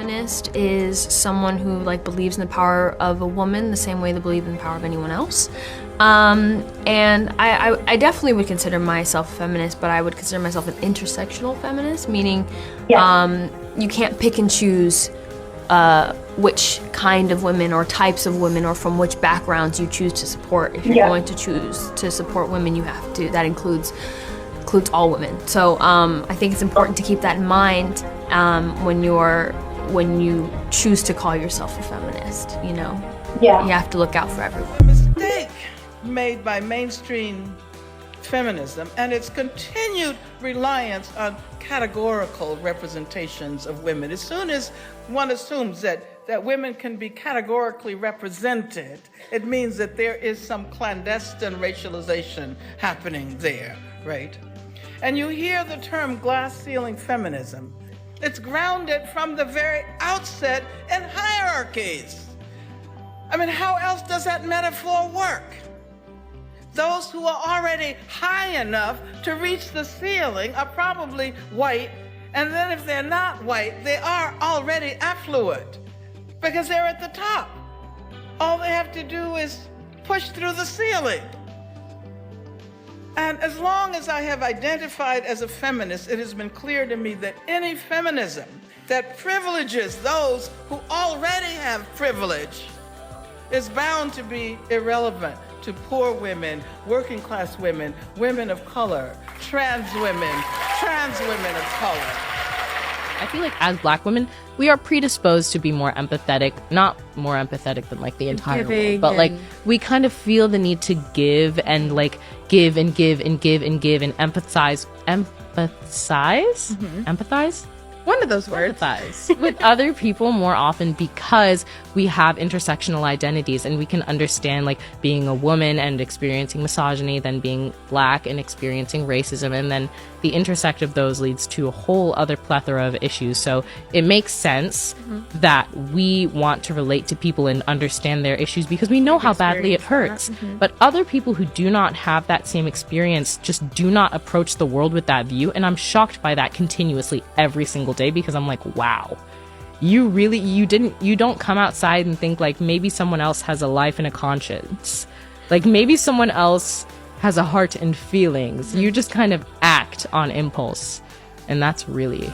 feminist is someone who like believes in the power of a woman the same way they believe in the power of anyone else. And I definitely would consider myself a feminist, but I would consider myself an intersectional feminist, meaning you can't pick and choose which kind of women or types of women or from which backgrounds you choose to support. If you're going to choose to support women, you have to, that includes all women. So I think it's important to keep that in mind when you choose to call yourself a feminist, you know? Yeah. You have to look out for everyone. A mistake made by mainstream feminism and its continued reliance on categorical representations of women. As soon as one assumes that women can be categorically represented, it means that there is some clandestine racialization happening there, right? And you hear the term glass ceiling feminism. It's grounded from the very outset in hierarchies. I mean, how else does that metaphor work? Those who are already high enough to reach the ceiling are probably white, and then if they're not white, they are already affluent because they're at the top. All they have to do is push through the ceiling. And as long as I have identified as a feminist, it has been clear to me that any feminism that privileges those who already have privilege is bound to be irrelevant to poor women, working class women, women of color, trans women of color. I feel like as Black women, we are predisposed to be more empathetic, not more empathetic than like the entire world, but like we kind of feel the need to give and like give and give and give and give and empathize. One of those words. Empathize with other people more often because we have intersectional identities and we can understand like being a woman and experiencing misogyny, then being Black and experiencing racism, and then the intersect of those leads to a whole other plethora of issues. So it makes sense that we want to relate to people and understand their issues because we know how badly it hurts. But other people who do not have that same experience just do not approach the world with that view, and I'm shocked by that continuously every single day because I'm like, wow, you don't come outside and think like maybe someone else has a life and a conscience, like maybe someone else has a heart and feelings. You just kind of act on impulse, and that's really